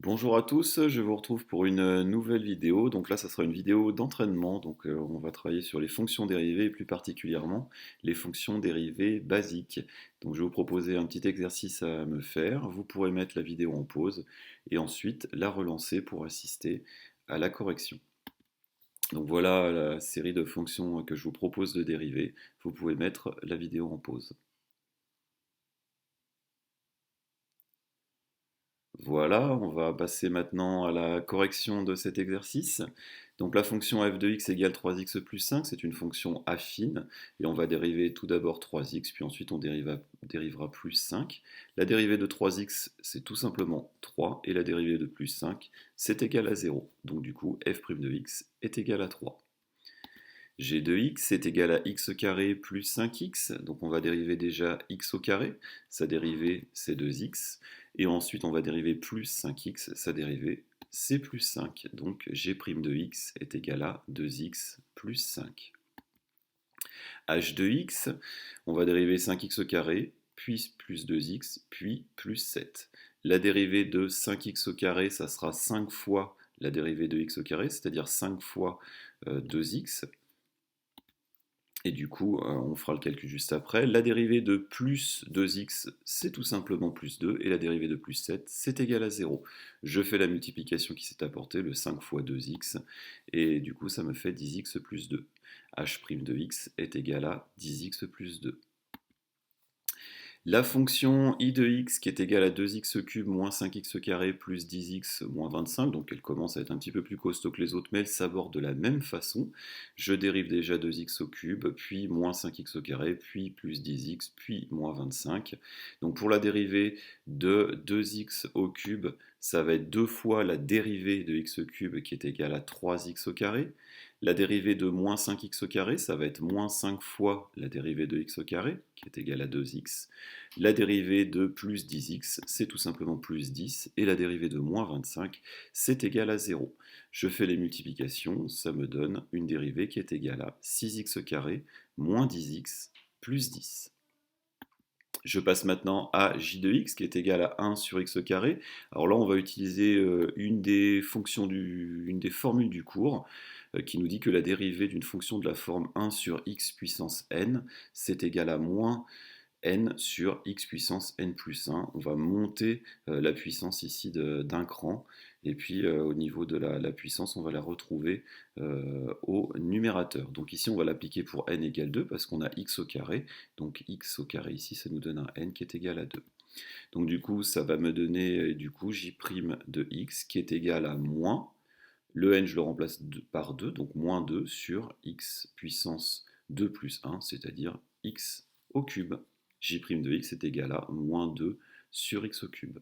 Bonjour à tous, je vous retrouve pour une nouvelle vidéo. Donc là, ça sera une vidéo d'entraînement. On va travailler sur les fonctions dérivées et plus particulièrement les fonctions dérivées basiques. Donc je vais vous proposer un petit exercice à me faire. Vous pourrez mettre la vidéo en pause et ensuite la relancer pour assister à la correction. Donc voilà la série de fonctions que je vous propose de dériver. Vous pouvez mettre la vidéo en pause. Voilà, on va passer maintenant à la correction de cet exercice. Donc la fonction f de x égale 3x plus 5, c'est une fonction affine, et on va dériver tout d'abord 3x, puis ensuite on dérivera plus 5. La dérivée de 3x, c'est tout simplement 3, et la dérivée de plus 5, c'est égal à 0. Donc du coup, f' de x est égal à 3. G de x est égal à x carré plus 5x, donc on va dériver déjà x au carré, sa dérivée c'est 2x, et ensuite on va dériver plus 5x, sa dérivée c'est plus 5, donc g' de x est égal à 2x plus 5. H de x, on va dériver 5x au carré, puis plus 2x, puis plus 7. La dérivée de 5x au carré, ça sera 5 fois la dérivée de x au carré, c'est-à-dire 5 fois 2x. Et du coup, on fera le calcul juste après. La dérivée de plus 2x, c'est tout simplement plus 2, et la dérivée de plus 7, c'est égal à 0. Je fais la multiplication qui s'est apportée, le 5 fois 2x, et du coup, ça me fait 10x plus 2. H' de x est égal à 10x plus 2. La fonction I de x qui est égale à 2x cube moins 5x carré plus 10x moins 25, donc elle commence à être un petit peu plus costaud que les autres, mais elle s'aborde de la même façon. Je dérive déjà 2x au cube, puis moins 5x carré, puis plus 10x, puis moins 25. Donc pour la dérivée de 2x au cube, ça va être 2 fois la dérivée de x cube qui est égale à 3x au carré. La dérivée de moins 5x au carré, ça va être moins 5 fois la dérivée de x au carré, qui est égale à 2x. La dérivée de plus 10x, c'est tout simplement plus 10, et la dérivée de moins 25, c'est égal à 0. Je fais les multiplications, ça me donne une dérivée qui est égale à 6x carré moins 10x plus 10. Je passe maintenant à j de x qui est égal à 1 sur x carré. Alors là, on va utiliser une des formules du cours qui nous dit que la dérivée d'une fonction de la forme 1 sur x puissance n, c'est égal à moins n sur x puissance n plus 1. On va monter la puissance ici d'un cran, et puis au niveau de la puissance, on va la retrouver au numérateur. Donc ici, on va l'appliquer pour n égale 2, parce qu'on a x au carré, donc x au carré ici, ça nous donne un n qui est égal à 2. Donc du coup, ça va me donner du coup j' de x qui est égal à moins, le n je le remplace par 2, donc moins 2 sur x puissance 2 plus 1, c'est-à-dire x au cube. J' de x est égal à moins 2 sur x au cube.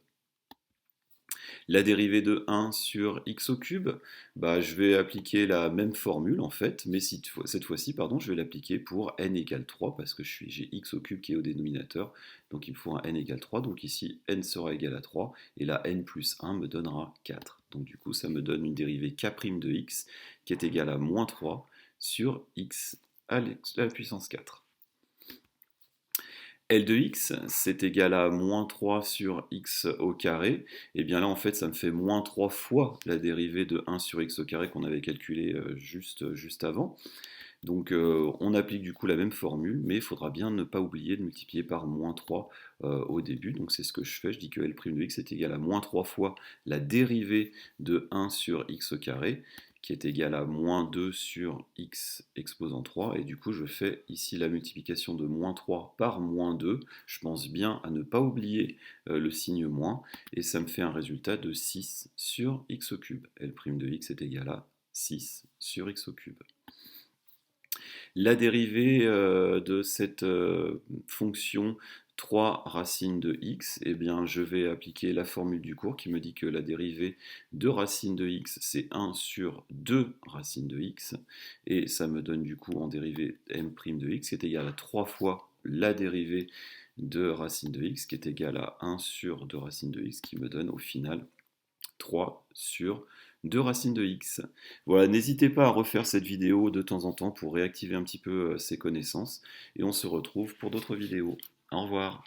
La dérivée de 1 sur x au cube, je vais appliquer la même formule en fait, mais cette fois-ci, je vais l'appliquer pour n égale 3, parce que j'ai x au cube qui est au dénominateur, donc il me faut un n égale 3, donc ici n sera égal à 3, et là n plus 1 me donnera 4. Donc du coup ça me donne une dérivée k' de x qui est égale à moins 3 sur x à la puissance 4. L de x, c'est égal à moins 3 sur x au carré. Et bien là, en fait, ça me fait moins 3 fois la dérivée de 1 sur x au carré qu'on avait calculé juste avant. Donc on applique du coup la même formule, mais il faudra bien ne pas oublier de multiplier par moins 3 au début. Donc c'est ce que je fais, je dis que L' de x est égal à moins 3 fois la dérivée de 1 sur x au carré, qui est égal à moins 2 sur x exposant 3. Et du coup, je fais ici la multiplication de moins 3 par moins 2. Je pense bien à ne pas oublier le signe moins. Et ça me fait un résultat de 6 sur x au cube. L' de x est égal à 6 sur x au cube. La dérivée de cette fonction 3 racines de x, eh bien, je vais appliquer la formule du cours qui me dit que la dérivée de racine de x, c'est 1 sur 2 racines de x, et ça me donne du coup en dérivée m' de x qui est égal à 3 fois la dérivée de racine de x qui est égal à 1 sur 2 racines de x qui me donne au final 3 sur 2 racines de x. Voilà, n'hésitez pas à refaire cette vidéo de temps en temps pour réactiver un petit peu ces connaissances, et on se retrouve pour d'autres vidéos. Au revoir.